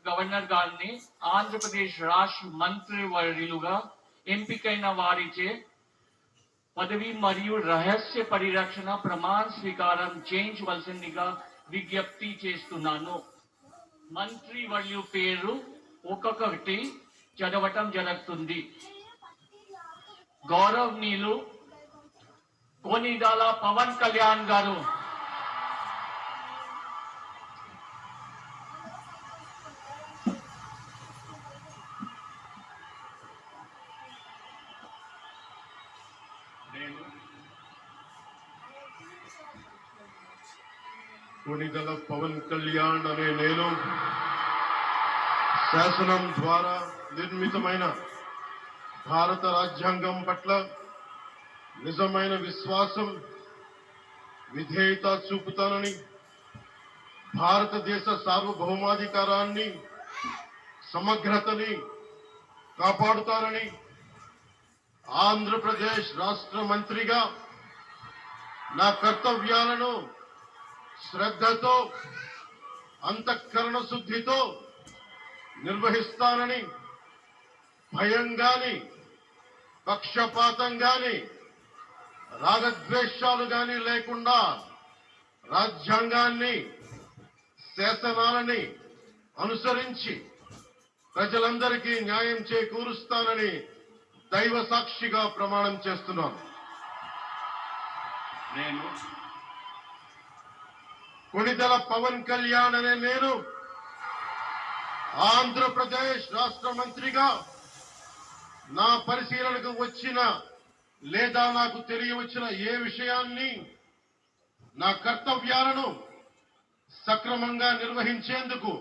Governor గారిని ఆంధ్రప్రదేశ్ రాష్ట్ర మంత్రి వర్యులుగా ఎంపికైన వారిచే పదవి మరియు రహస్య పరిరక్షణ ప్రమాణ స్వీకారం చేయించవలసిందిగా విజ్ఞప్తి చేస్తున్నాను. మంత్రి వర్యు పేరు ఒక్కొక్కటి చదవటం జరుగుతుంది. గౌరవనీయులు కొనిదెల పవన్ కళ్యాణ్ గారు, కొనిదెల పవన్ కళ్యాణ్ అనే నేను శాసనం ద్వారా నిర్మితమైన భారత రాజ్యాంగం పట్ల నిజమైన విశ్వాసం, విధేయత చూపుతానని, భారతదేశ సార్వభౌమాధికారాన్ని, సమగ్రతని కాపాడుతానని, ఆంధ్రప్రదేశ్ రాష్ట్ర మంత్రిగా నా కర్తవ్యాలను శ్రద్ధతో, అంతఃకరణ శుద్ధితో నిర్వహిస్తానని, భయం గాని, పక్షపాతం గాని, రాగద్వేషాలు గాని లేకుండా రాజ్యాంగాన్ని, శాసనాలని అనుసరించి ప్రజలందరికీ న్యాయం చేకూరుస్తానని దైవ సాక్షిగా ప్రమాణం చేస్తున్నాను. నేను కొనిదెల పవన్ కళ్యాణ్ అనే నేను ఆంధ్రప్రదేశ్ రాష్ట్ర మంత్రిగా నా పరిశీలనకు వచ్చిన లేదా నాకు తెలియవచ్చిన ఏ విషయాన్ని, నా కర్తవ్యాలను సక్రమంగా నిర్వహించేందుకు